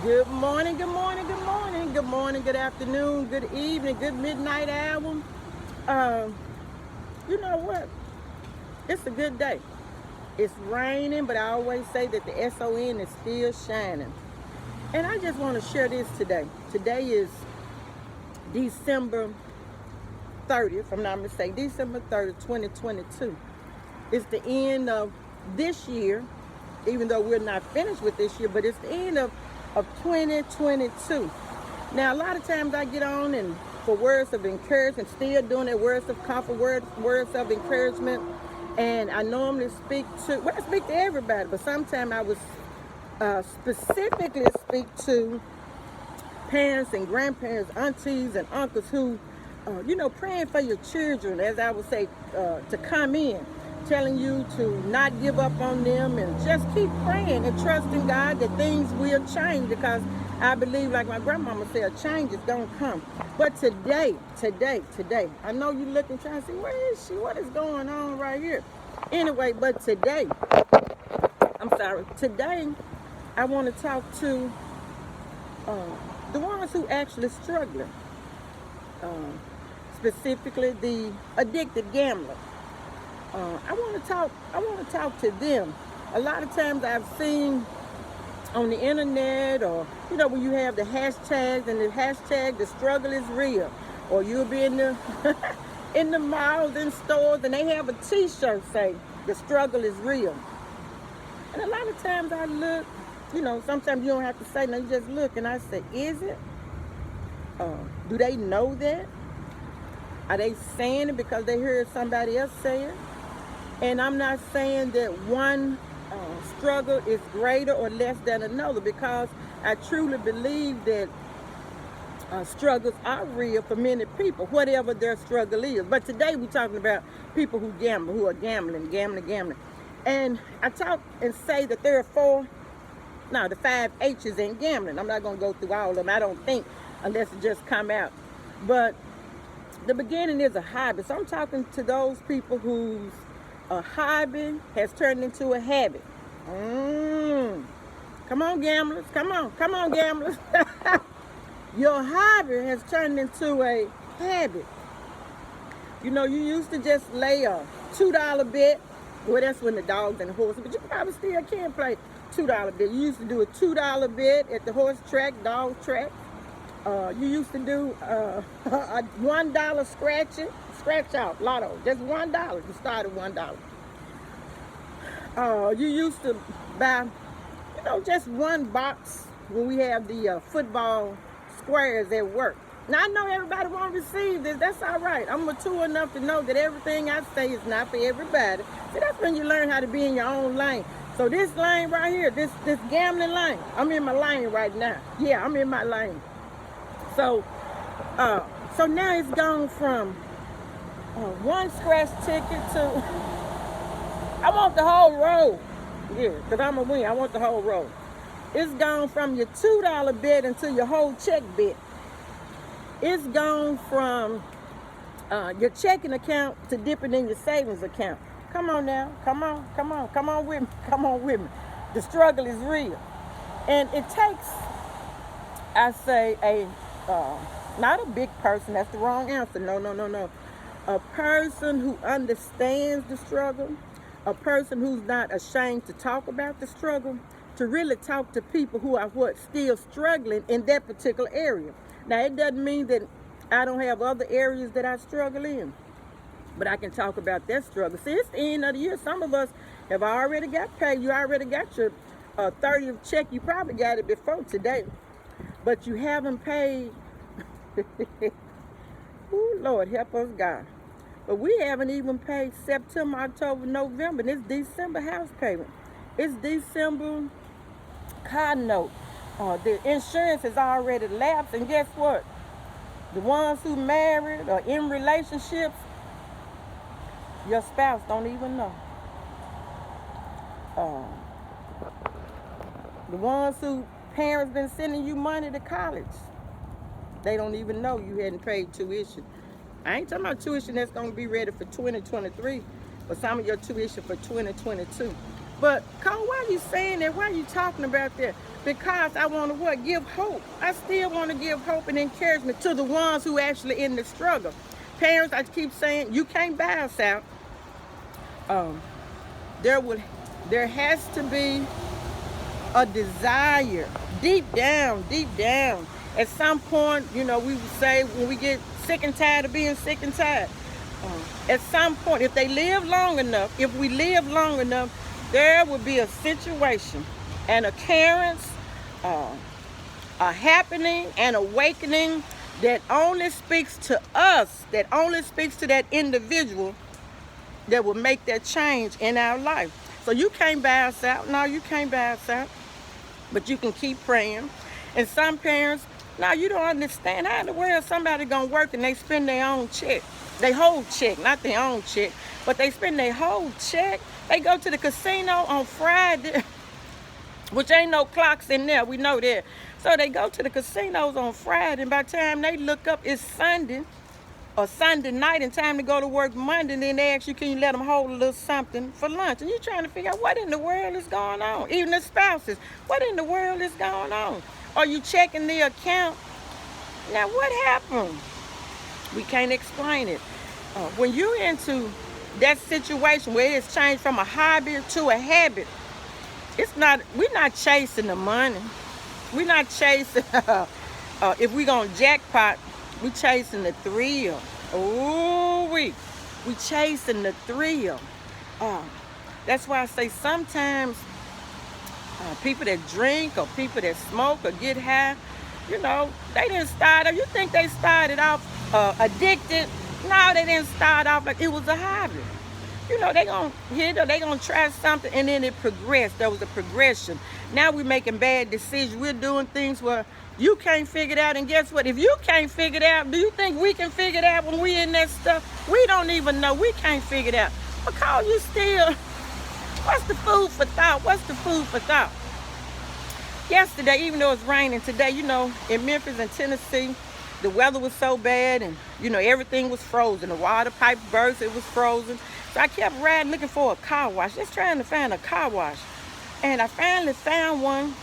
Good morning, good morning, good morning, good morning, good afternoon, good evening, good midnight hour. Uh, you know what? It's a good day. It's raining, but I always say that the SON is still shining. And I just want to share this today. Today is December 30th, if I'm not mistaken, December 30th, 2022. It's the end of this year, even though we're not finished with this year, but it's the end of 2022. Now, a lot of times I get on and for words of encouragement, still doing it, words of comfort, words of encouragement. And I normally I speak to everybody, but sometimes I would specifically speak to parents and grandparents, aunties and uncles who, praying for your children, as I would say, to come in, telling you to not give up on them and just keep praying and trusting God that things will change, because I believe, like my grandmama said, a change is going to come. But today, I know you're looking, trying to see, where is she? What is going on right here? Anyway, but today, I want to talk to the ones who actually struggling, specifically the addicted gambler. I want to talk to them. A lot of times I've seen on the internet, or when you have the hashtags, and the hashtag "the struggle is real," or you'll be in the in the malls and stores, and they have a T-shirt say "the struggle is real." And a lot of times I look, sometimes you don't have to say nothing, you just look, and I say, is it? Do they know that? Are they saying it because they heard somebody else say it? And I'm not saying that one struggle is greater or less than another, because I truly believe that struggles are real for many people, whatever their struggle is. But today we're talking about people who gamble, who are gambling. And I talk and say that there are the 5 H's in gambling. I'm not going to go through all of them, I don't think, unless it just come out. But the beginning is a hobby. So I'm talking to those people whose a hobby has turned into a habit. Come on, gamblers. Come on, gamblers. Your hobby has turned into a habit. You used to just lay a $2 bet. Well, that's when the dogs and the horses, but you probably still can play $2 bet. You used to do a $2 bet at the horse track, dog track. You used to do a $1 scratch out lotto, just $1. You started $1. You used to buy, just one box when we have the football squares at work. Now, I know everybody won't receive this. That's all right. I'm mature enough to know that everything I say is not for everybody. See, that's when you learn how to be in your own lane. So this lane right here, this gambling lane, I'm in my lane right now. Yeah, I'm in my lane. So now it's gone from one scratch ticket to, I want the whole road. Yeah, because I'm going to win. I want the whole road. It's gone from your $2 bet into your whole check bet. It's gone from your checking account to dipping in your savings account. Come on now. Come on with me. The struggle is real. And it takes, I say, not a big person. That's the wrong answer. No. A person who understands the struggle, a person who's not ashamed to talk about the struggle, to really talk to people who are still struggling in that particular area. Now, it doesn't mean that I don't have other areas that I struggle in, but I can talk about that struggle. See, it's the end of the year. Some of us have already got paid. You already got your 30th check. You probably got it before today, but you haven't paid. Ooh, Lord, help us, God. But we haven't even paid September, October, November, and it's December house payment. It's December car note. The insurance has already lapsed, and guess what? The ones who married or in relationships, your spouse don't even know. The ones who parents been sending you money to college, they don't even know you hadn't paid tuition. I ain't talking about tuition that's going to be ready for 2023, but some of your tuition for 2022. But Cole, why are you saying that? Why are you talking about that? Because I want to what? Give hope. I still want to give hope and encouragement to the ones who actually in the struggle. Parents, I keep saying, you can't buy us out. Um, there would, there has to be a desire deep down. At some point, we would say when we get sick and tired of being sick and tired. At some point, if they live long enough, if we live long enough, there will be a situation, an occurrence, uh, a happening, an awakening that only speaks to us, that only speaks to that individual that will make that change in our life. So you can't buy us out. No, you can't buy us out. But you can keep praying. And some parents, now you don't understand how in the world somebody gonna work and they spend their own check. They whole check, not their own check, but they spend their whole check. They go to the casino on Friday, which ain't no clocks in there, we know that. So they go to the casinos on Friday, and by the time they look up, it's Sunday or Sunday night and time to go to work Monday, and then they ask you, can you let them hold a little something for lunch? And you're trying to figure out what in the world is going on. Even the spouses, what in the world is going on? Are you checking the account? Now, what happened? We can't explain it. When you're into that situation where it's changed from a hobby to a habit, we're not chasing the money. We're not chasing, if we're going to jackpot, we chasing the thrill. Oh, we chasing the thrill. That's why I say sometimes people that drink or people that smoke or get high, they didn't start off. You think they started off addicted? No, they didn't start off like it was a hobby. They gonna try something and then it progressed. There was a progression. Now we're making bad decisions. We're doing things where you can't figure it out. And guess what? If you can't figure it out, do you think we can figure it out when we in that stuff? We don't even know. We can't figure it out. Because you still, what's the food for thought? What's the food for thought? Yesterday, even though it's raining today, in Memphis and Tennessee, the weather was so bad and, everything was frozen. The water pipe burst, it was frozen. So I kept riding looking for a car wash, just trying to find a car wash. And I finally found one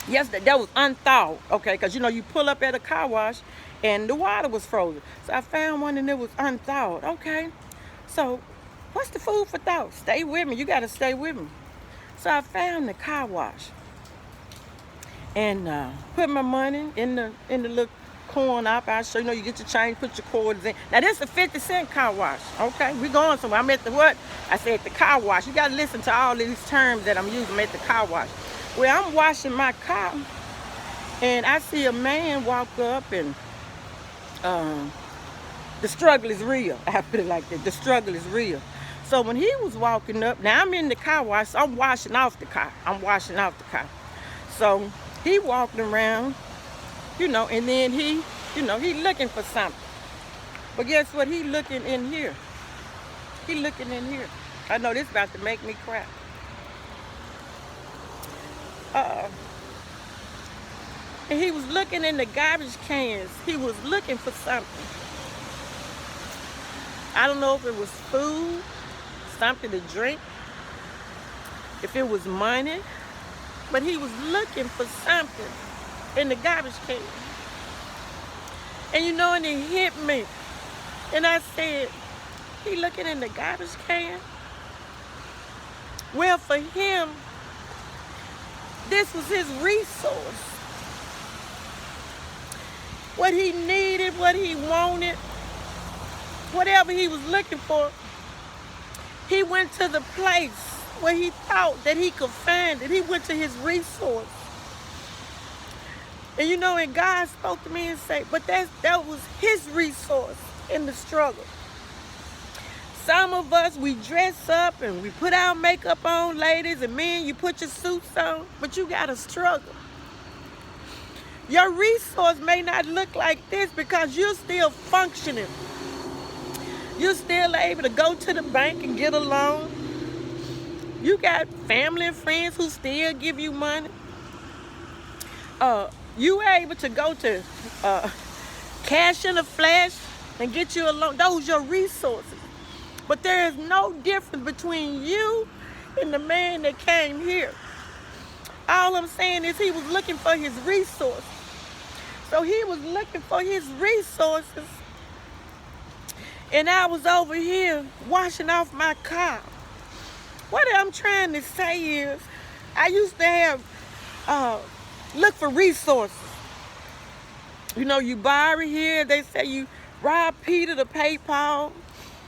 yesterday that was unthawed, okay? Because, you pull up at a car wash and the water was frozen. So I found one and it was unthawed, okay? So what's the food for thought? Stay with me. You got to stay with me. So I found the car wash and put my money in the little coin op. I show you get your change, put your quarters in. Now this is a 50-cent car wash. Okay, we going somewhere. I'm at the what? I said the car wash. You gotta listen to all of these terms that I'm using. I'm at the car wash. Well, I'm washing my car and I see a man walk up and the struggle is real. I put it like that. The struggle is real. So when he was walking up, now I'm in the car wash, so I'm washing off the car. So he walked around, and then he looking for something. But guess what? He looking in here. I know this about to make me cry. And he was looking in the garbage cans. He was looking for something. I don't know if it was food, something to drink, if it was money, but he was looking for something in the garbage can. And and it hit me. And I said, he looking in the garbage can? Well, for him, this was his resource. What he needed, what he wanted, whatever he was looking for, he went to the place where he thought that he could find it. He went to his resource. And and God spoke to me and said, but that was his resource in the struggle. Some of us, we dress up and we put our makeup on, ladies, and men, you put your suits on, but you got to struggle. Your resource may not look like this because you're still functioning. You're still able to go to the bank and get a loan. You got family and friends who still give you money. You able to go to Cash in a Flash and get you a loan. Those are your resources. But there is no difference between you And the man that came here, all I'm saying is he was looking for his resources. So he was looking for his resources, and I was over here washing off my car. What I'm trying to say is, I used to have, look for resources. You know, you borrow here, they say you rob Peter to pay Paul.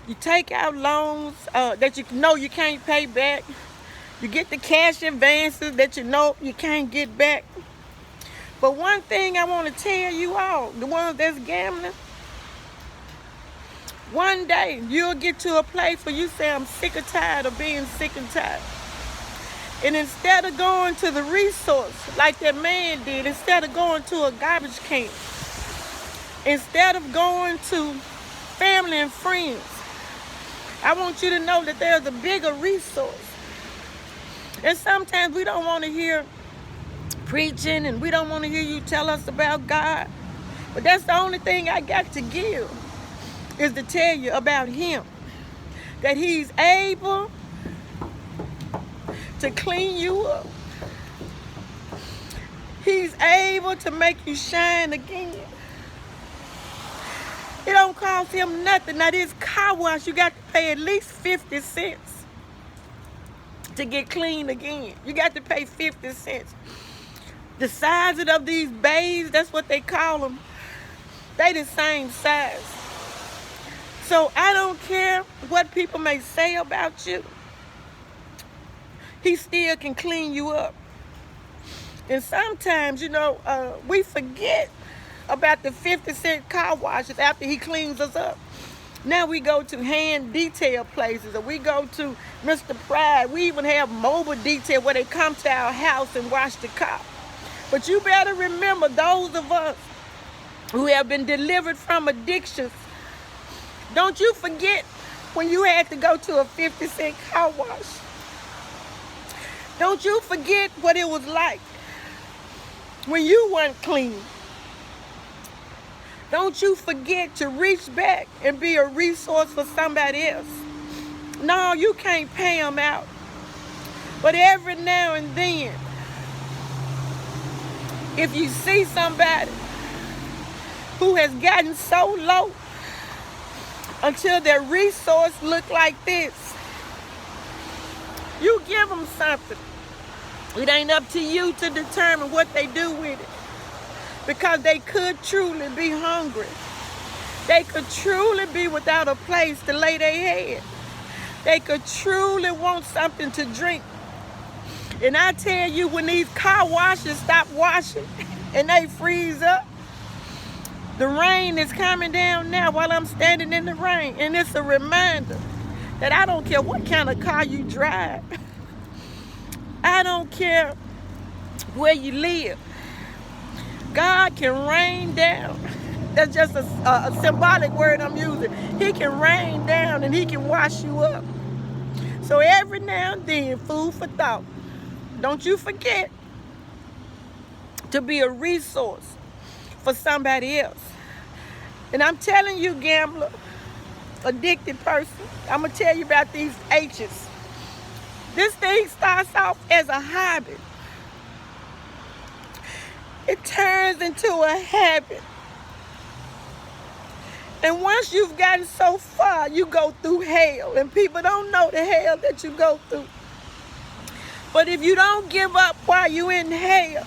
You take out loans that you know you can't pay back. You get the cash advances that you know you can't get back. But one thing I want to tell you all, the ones that's gambling, one day you'll get to a place where you say, I'm sick or tired of being sick and tired. And instead of going to the resource like that man did, instead of going to a garbage can, instead of going to family and friends, I want you to know that there's a bigger resource. And sometimes we don't want to hear preaching, and we don't want to hear you tell us about God. But that's the only thing I got to give, is to tell you about him. That he's able to clean you up. He's able to make you shine again. It don't cost him nothing. Now this car wash, you got to pay at least 50 cents to get clean again. You got to pay 50 cents. The sizes of these bays, that's what they call them, they the same size. So I don't care what people may say about you. He still can clean you up. And sometimes, you know, we forget about the 50-cent car washes after he cleans us up. Now we go to hand detail places, or we go to Mr. Pride. We even have mobile detail where they come to our house and wash the car. But you better remember, those of us who have been delivered from addictions, don't you forget when you had to go to a 50-cent car wash. Don't you forget what it was like when you weren't clean. Don't you forget to reach back and be a resource for somebody else. No, you can't pay them out. But every now and then, if you see somebody who has gotten so low until their resource look like this, you give them something. It ain't up to you to determine what they do with it, because they could truly be hungry. They could truly be without a place to lay their head. They could truly want something to drink. And I tell you, when these car washes stop washing and they freeze up, the rain is coming down now while I'm standing in the rain. And it's a reminder that I don't care what kind of car you drive. I don't care where you live. God can rain down. That's just a symbolic word I'm using. He can rain down and he can wash you up. So every now and then, food for thought. Don't you forget to be a resource for somebody else. And I'm telling you, gambler, addicted person, I'm going to tell you about these H's. This thing starts off as a hobby. It turns into a habit. And once you've gotten so far, you go through hell. And people don't know the hell that you go through. But if you don't give up while you're in hell,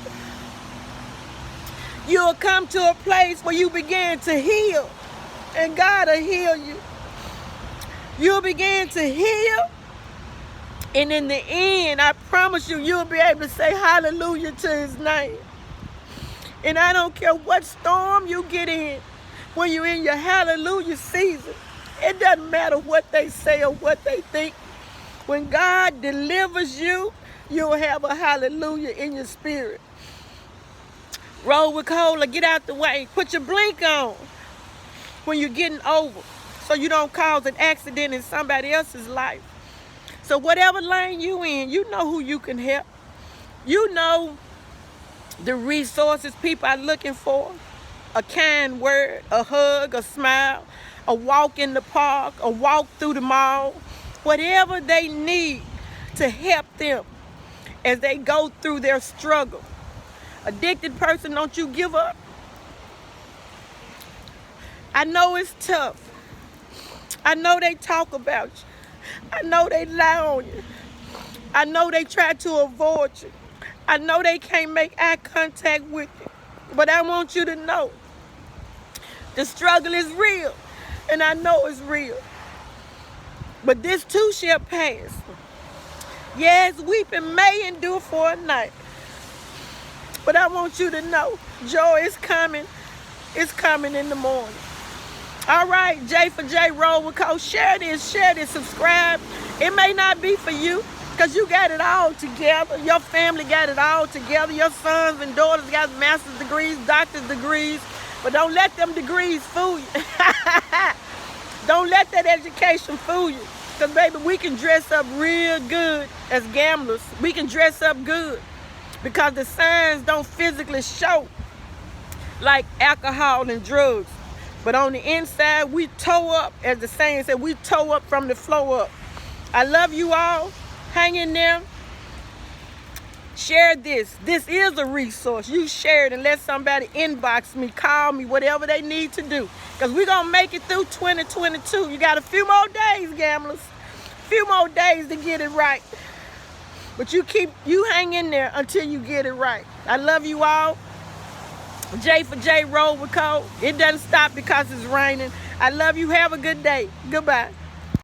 you'll come to a place where you begin to heal. And God will heal you. You'll begin to heal. And in the end, I promise you, you'll be able to say hallelujah to his name. And I don't care what storm you get in, when you're in your hallelujah season, it doesn't matter what they say or what they think. When God delivers you, you'll have a hallelujah in your spirit. Roll with cola, get out the way. Put your blink on when you're getting over, so you don't cause an accident in somebody else's life. So whatever lane you in, you know who you can help. You know the resources people are looking for. A kind word, a hug, a smile, a walk in the park, a walk through the mall. Whatever they need to help them as they go through their struggle. Addicted person, don't you give up. I know it's tough. I know they talk about you. I know they lie on you. I know they try to avoid you. I know they can't make eye contact with you. But I want you to know the struggle is real. And I know it's real. But this too shall pass. Yes, weeping may endure for a night. But I want you to know joy is coming. It's coming in the morning. All right, J for J, roll with Coach. Share this, subscribe. It may not be for you because you got it all together. Your family got it all together. Your sons and daughters got master's degrees, doctor's degrees. But don't let them degrees fool you. Don't let that education fool you. Because, baby, we can dress up real good as gamblers. We can dress up good because the signs don't physically show like alcohol and drugs. But on the inside, we toe up, as the saying said, we toe up from the floor up. I love you all. Hang in there. Share this. This is a resource. You share it and let somebody inbox me, call me, whatever they need to do. Because we're going to make it through 2022. You got a few more days, gamblers. A few more days to get it right. But you hang in there until you get it right. I love you all. J for J, roll with Cole. It doesn't stop because it's raining. I love you. Have a good day. Goodbye.